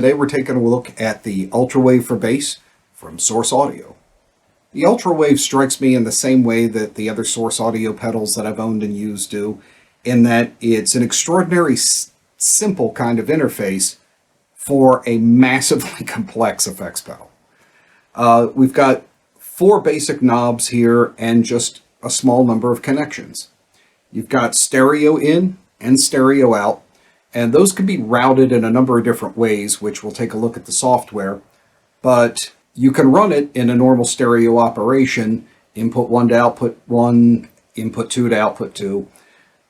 today we're taking a look at the Ultrawave for bass from Source Audio. The Ultrawave strikes me in the same way that the other Source Audio pedals that I've owned and used do, in that it's an extraordinary simple kind of interface for a massively complex effects pedal. We've got 4 basic knobs here and just a small number of connections. You've got stereo in and stereo out, and those can be routed in a number of different ways, which we'll take a look at the software. But you can run it in a normal stereo operation, input 1 to output 1, input 2 to output 2.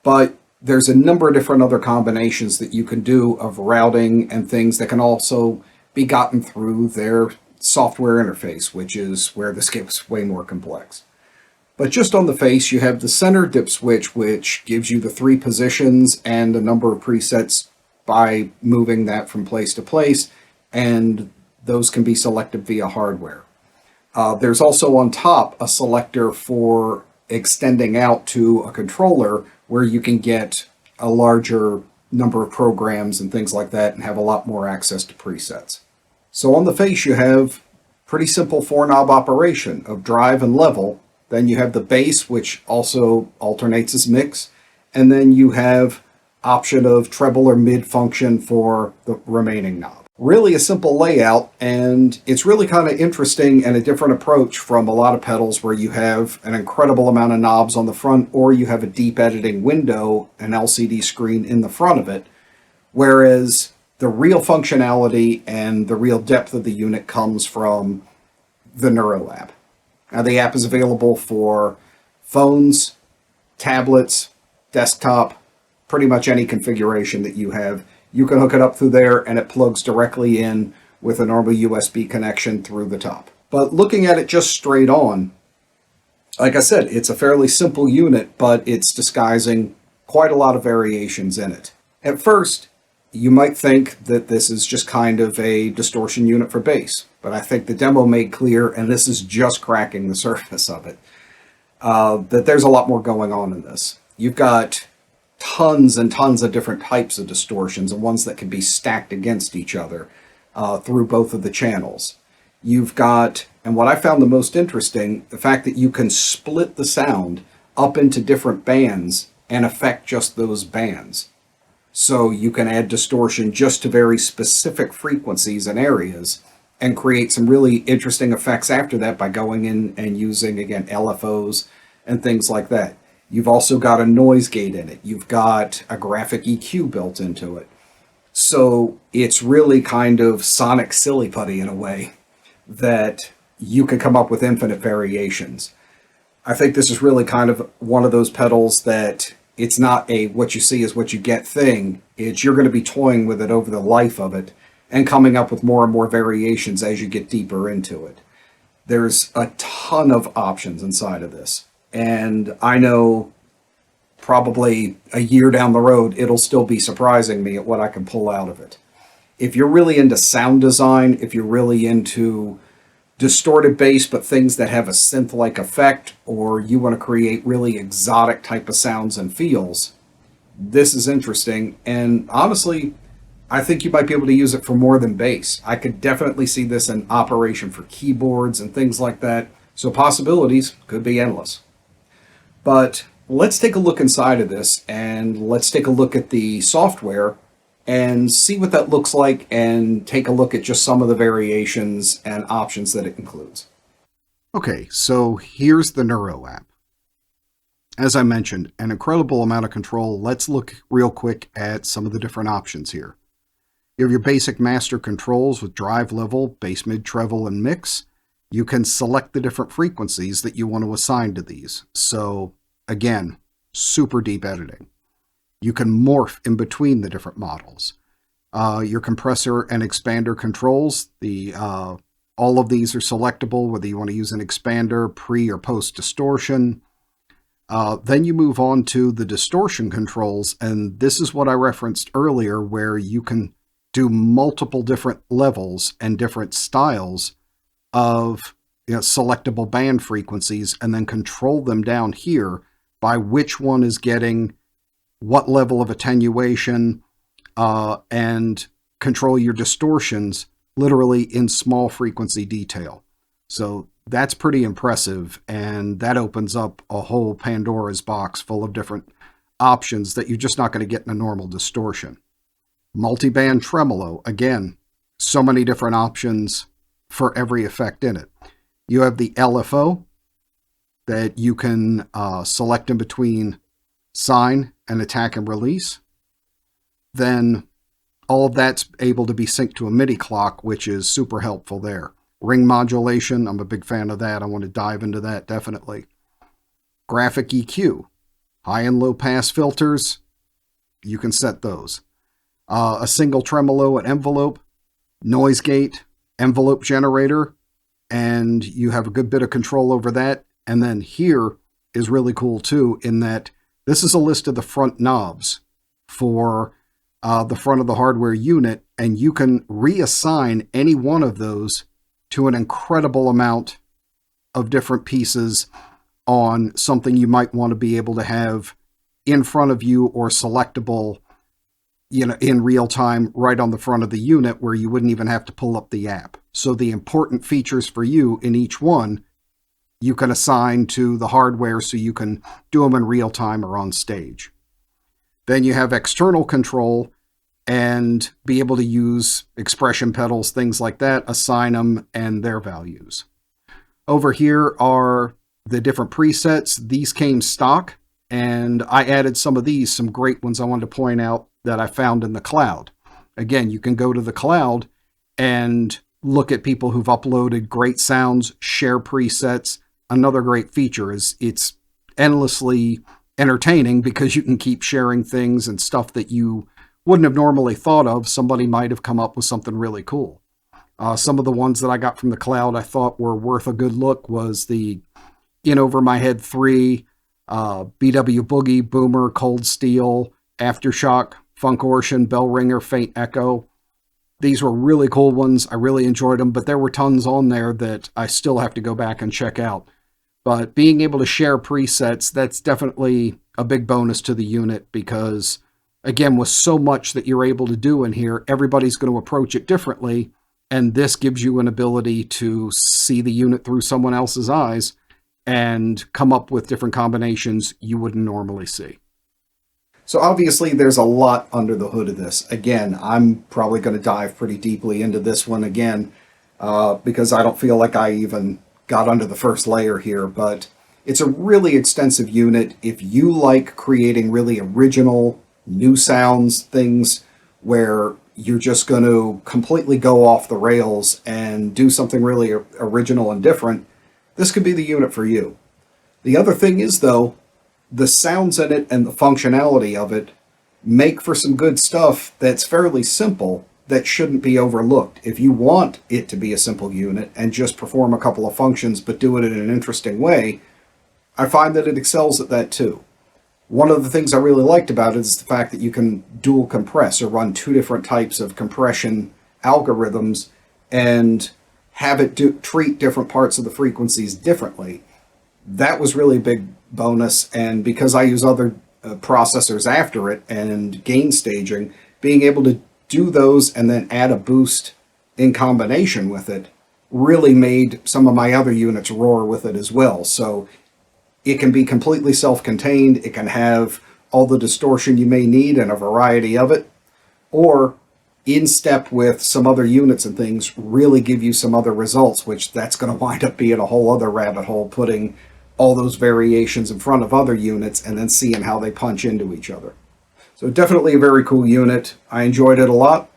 But there's a number of different other combinations that you can do of routing and things that can also be gotten through their software interface, which is where this gets way more complex. But just on the face, you have the center dip switch, which gives you the 3 positions and a number of presets by moving that from place to place, and those can be selected via hardware. There's also on top a selector for extending out to a controller where you can get a larger number of programs and things like that and have a lot more access to presets. So on the face, you have pretty simple 4-knob operation of drive and level. Then you have the bass, which also alternates as mix. And then you have option of treble or mid function for the remaining knob. Really a simple layout, and it's really kind of interesting and a different approach from a lot of pedals where you have an incredible amount of knobs on the front, or you have a deep editing window, an LCD screen in the front of it, whereas the real functionality and the real depth of the unit comes from the Neuro app. Now, the app is available for phones, tablets, desktop, pretty much any configuration that you have. You can hook it up through there and it plugs directly in with a normal USB connection through the top. But looking at it just straight on, like I said, it's a fairly simple unit, but it's disguising quite a lot of variations in it. At first, you might think that this is just kind of a distortion unit for bass, but I think the demo made clear, and this is just cracking the surface of it, that there's a lot more going on in this. You've got tons and tons of different types of distortions and ones that can be stacked against each other through both of the channels. You've got, and what I found the most interesting, the fact that you can split the sound up into different bands and affect just those bands. So you can add distortion just to very specific frequencies and areas and create some really interesting effects after that by going in and using, again, LFOs and things like that. You've also got a noise gate in it. You've got a graphic EQ built into it. So it's really kind of sonic silly putty in a way that you can come up with infinite variations. I think this is really kind of one of those pedals that it's not a what you see is what you get thing. It's you're going to be toying with it over the life of it and coming up with more and more variations as you get deeper into it. There's a ton of options inside of this. And I know probably a year down the road, it'll still be surprising me at what I can pull out of it. If you're really into sound design, if you're really into distorted bass, but things that have a synth-like effect, or you want to create really exotic type of sounds and feels, this is interesting. And honestly, I think you might be able to use it for more than bass. I could definitely see this in operation for keyboards and things like that. So possibilities could be endless. But let's take a look inside of this, and let's take a look at the software and see what that looks like, and take a look at just some of the variations and options that it includes. Okay, so here's the Neuro app. As I mentioned, an incredible amount of control. Let's look real quick at some of the different options here. You have your basic master controls with drive level, bass, mid, treble, and mix. You can select the different frequencies that you want to assign to these. So again, super deep editing. You can morph in between the different models. Your compressor and expander controls, all of these are selectable, whether you want to use an expander, pre or post distortion. Then you move on to the distortion controls, and this is what I referenced earlier, where you can do multiple different levels and different styles of selectable band frequencies, and then control them down here by which one is getting what level of attenuation, and control your distortions literally in small frequency detail. So that's pretty impressive, and that opens up a whole Pandora's box full of different options that you're just not going to get in a normal distortion. Multiband tremolo, again, so many different options for every effect in it. You have the LFO that you can select in between sine and attack and release. Then all of that's able to be synced to a MIDI clock, which is super helpful there. Ring modulation, I'm a big fan of that. I want to dive into that definitely. Graphic EQ, high and low pass filters, you can set those. A single tremolo and envelope, noise gate, envelope generator, and you have a good bit of control over that. And then here is really cool too, in that this is a list of the front knobs for the front of the hardware unit, and you can reassign any one of those to an incredible amount of different pieces on something you might want to be able to have in front of you or selectable, in real time right on the front of the unit where you wouldn't even have to pull up the app. So the important features for you in each one, you can assign to the hardware so you can do them in real time or on stage. Then you have external control and be able to use expression pedals, things like that, assign them and their values. Over here are the different presets. These came stock, and I added some of these, some great ones I wanted to point out that I found in the cloud. Again, you can go to the cloud and look at people who've uploaded great sounds, share presets. Another great feature is it's endlessly entertaining because you can keep sharing things and stuff that you wouldn't have normally thought of. Somebody might have come up with something really cool. Some of the ones that I got from the cloud I thought were worth a good look was the In Over My Head 3, BW Boogie, Boomer, Cold Steel, Aftershock, Funkortion, Bell Ringer, Faint Echo. These were really cool ones. I really enjoyed them, but there were tons on there that I still have to go back and check out. But being able to share presets, that's definitely a big bonus to the unit because, again, with so much that you're able to do in here, everybody's going to approach it differently, and this gives you an ability to see the unit through someone else's eyes and come up with different combinations you wouldn't normally see. So obviously there's a lot under the hood of this. Again, I'm probably going to dive pretty deeply into this one again because I don't feel like I even got under the first layer here, but it's a really extensive unit. If you like creating really original, new sounds, things where you're just going to completely go off the rails and do something really original and different, this could be the unit for you. The other thing is, though, the sounds in it and the functionality of it make for some good stuff that's fairly simple that shouldn't be overlooked. If you want it to be a simple unit and just perform a couple of functions but do it in an interesting way, I find that it excels at that too. One of the things I really liked about it is the fact that you can dual compress or run two different types of compression algorithms and have it treat different parts of the frequencies differently. That was really a big bonus, and because I use other processors after it and gain staging, being able to do those and then add a boost in combination with it really made some of my other units roar with it as well. So it can be completely self-contained, it can have all the distortion you may need and a variety of it, or in step with some other units and things really give you some other results, which that's going to wind up being a whole other rabbit hole, putting all those variations in front of other units and then seeing how they punch into each other. So definitely a very cool unit. I enjoyed it a lot.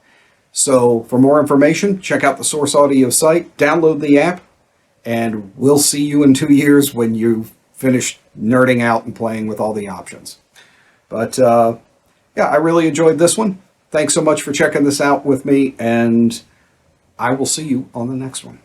So for more information, check out the Source Audio site, download the app, and we'll see you in 2 years when you've finished nerding out and playing with all the options. But yeah, I really enjoyed this one. Thanks so much for checking this out with me, and I will see you on the next one.